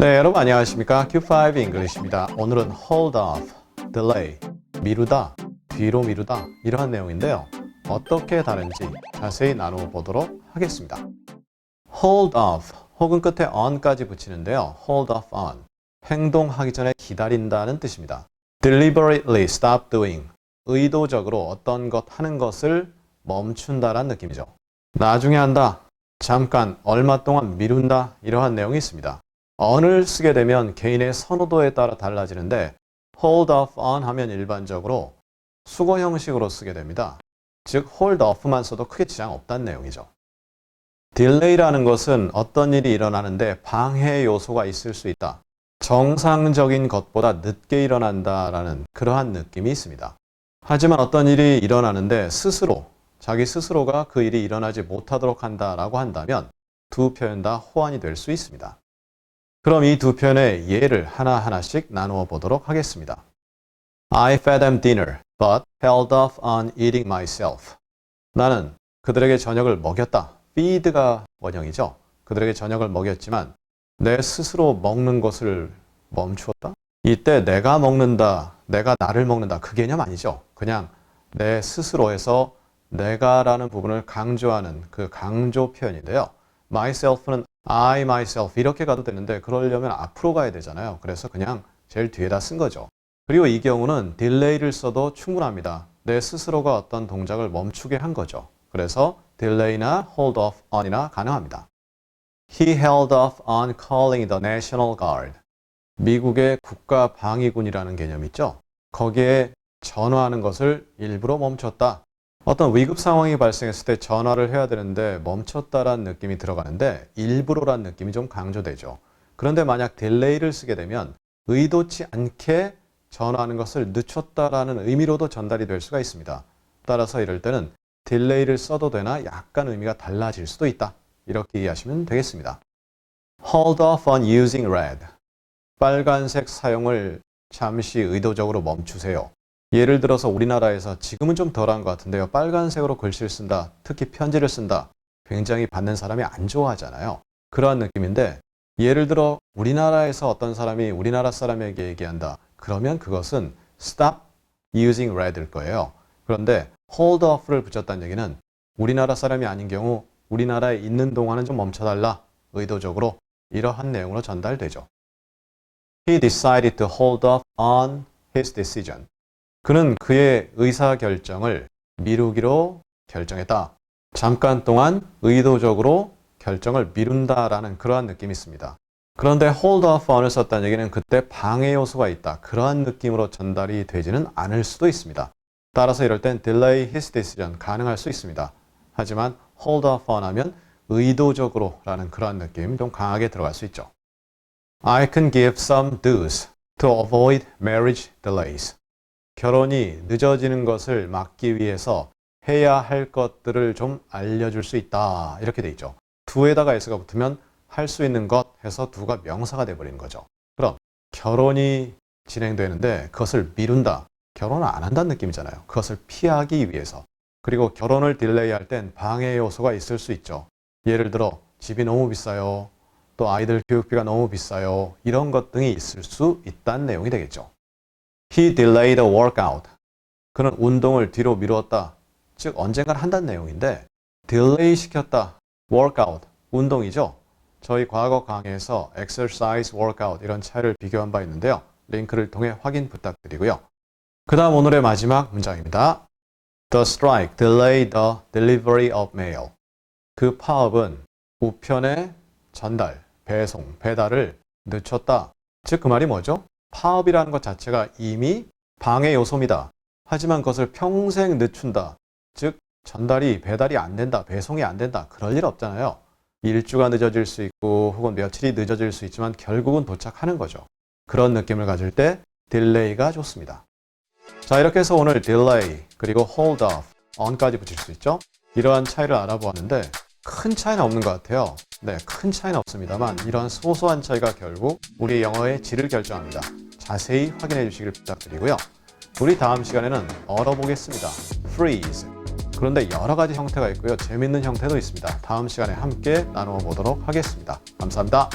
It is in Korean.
네, 여러분 안녕하십니까? Q5 English입니다. 오늘은 hold off, delay, 미루다, 뒤로 미루다 이러한 내용인데요. 어떻게 다른지 자세히 나누어 보도록 하겠습니다. hold off 혹은 끝에 on까지 붙이는데요. hold off on, 행동하기 전에 기다린다는 뜻입니다. deliberately stop doing, 의도적으로 어떤 것 하는 것을 멈춘다라는 느낌이죠. 나중에 한다, 잠깐, 얼마 동안 미룬다 이러한 내용이 있습니다. on을 쓰게 되면 개인의 선호도에 따라 달라지는데 hold off on 하면 일반적으로 수거 형식으로 쓰게 됩니다. 즉 hold off만 써도 크게 지장 없다는 내용이죠. delay라는 것은 어떤 일이 일어나는데 방해 요소가 있을 수 있다. 정상적인 것보다 늦게 일어난다라는 그러한 느낌이 있습니다. 하지만 어떤 일이 일어나는데 자기 스스로가 그 일이 일어나지 못하도록 한다라고 한다면 두 표현 다 호환이 될 수 있습니다. 그럼 이 두 표현의 예를 하나하나씩 나누어 보도록 하겠습니다. I fed them dinner, but held off on eating myself. 나는 그들에게 저녁을 먹였다. feed가 원형이죠. 그들에게 저녁을 먹였지만 내 스스로 먹는 것을 멈추었다. 이때 내가 먹는다, 내가 나를 먹는다 그 개념 아니죠. 그냥 내 스스로에서 내가라는 부분을 강조하는 그 강조 표현인데요. myself는 I, myself 이렇게 가도 되는데 그러려면 앞으로 가야 되잖아요. 그래서 그냥 제일 뒤에다 쓴 거죠. 그리고 이 경우는 delay를 써도 충분합니다. 내 스스로가 어떤 동작을 멈추게 한 거죠. 그래서 delay나 hold off on이나 가능합니다. He held off on calling the National Guard. 미국의 국가방위군이라는 개념이 있죠. 거기에 전화하는 것을 일부러 멈췄다. 어떤 위급 상황이 발생했을 때 전화를 해야 되는데 멈췄다라는 느낌이 들어가는데 일부러라는 느낌이 좀 강조되죠. 그런데 만약 delay를 쓰게 되면 의도치 않게 전화하는 것을 늦췄다라는 의미로도 전달이 될 수가 있습니다. 따라서 이럴 때는 delay를 써도 되나 약간 의미가 달라질 수도 있다. 이렇게 이해하시면 되겠습니다. Hold off on using red. 빨간색 사용을 잠시 의도적으로 멈추세요. 예를 들어서 우리나라에서 지금은 좀 덜한 것 같은데요. 빨간색으로 글씨를 쓴다, 특히 편지를 쓴다. 굉장히 받는 사람이 안 좋아하잖아요. 그러한 느낌인데 예를 들어 우리나라에서 어떤 사람이 우리나라 사람에게 얘기한다. 그러면 그것은 stop using red일 거예요. 그런데 hold off를 붙였다는 얘기는 우리나라 사람이 아닌 경우 우리나라에 있는 동안은 좀 멈춰달라. 의도적으로 이러한 내용으로 전달되죠. He decided to hold off on his decision. 그는 그의 의사결정을 미루기로 결정했다. 잠깐 동안 의도적으로 결정을 미룬다라는 그러한 느낌이 있습니다. 그런데 hold off on을 썼다는 얘기는 그때 방해 요소가 있다. 그러한 느낌으로 전달이 되지는 않을 수도 있습니다. 따라서 이럴 땐 delay his decision 가능할 수 있습니다. 하지만 hold off on 하면 의도적으로 라는 그러한 느낌 좀 강하게 들어갈 수 있죠. I can give some dues to avoid marriage delays. 결혼이 늦어지는 것을 막기 위해서 해야 할 것들을 좀 알려줄 수 있다. 이렇게 돼 있죠. do에다가 s가 붙으면 할 수 있는 것 해서 do가 명사가 돼버리는 거죠. 그럼 결혼이 진행되는데 그것을 미룬다. 결혼을 안 한다는 느낌이잖아요. 그것을 피하기 위해서. 그리고 결혼을 딜레이할 땐 방해 요소가 있을 수 있죠. 예를 들어 집이 너무 비싸요. 또 아이들 교육비가 너무 비싸요. 이런 것 등이 있을 수 있다는 내용이 되겠죠. He delayed a workout. 그는 운동을 뒤로 미루었다. 즉 언젠간 한다는 내용인데 delay 시켰다. workout, 운동이죠. 저희 과거 강의에서 exercise, workout 이런 차이를 비교한 바 있는데요. 링크를 통해 확인 부탁드리고요. 그 다음 오늘의 마지막 문장입니다. The strike delayed the delivery of mail. 그 파업은 우편의 전달, 배송, 배달을 늦췄다. 즉 그 말이 뭐죠? 파업이라는 것 자체가 이미 방해 요소입니다. 하지만 그것을 평생 늦춘다. 즉 전달이, 배달이 안 된다, 배송이 안 된다. 그럴 일 없잖아요. 일주가 늦어질 수 있고 혹은 며칠이 늦어질 수 있지만 결국은 도착하는 거죠. 그런 느낌을 가질 때 delay가 좋습니다. 자, 이렇게 해서 오늘 delay 그리고 hold off, on까지 붙일 수 있죠. 이러한 차이를 알아보았는데 큰 차이는 없는 것 같아요. 네, 큰 차이는 없습니다만 이러한 소소한 차이가 결국 우리 영어의 질을 결정합니다. 자세히 확인해 주시길 부탁드리고요. 우리 다음 시간에는 얼어보겠습니다. freeze. 그런데 여러 가지 형태가 있고요. 재밌는 형태도 있습니다. 다음 시간에 함께 나누어 보도록 하겠습니다. 감사합니다.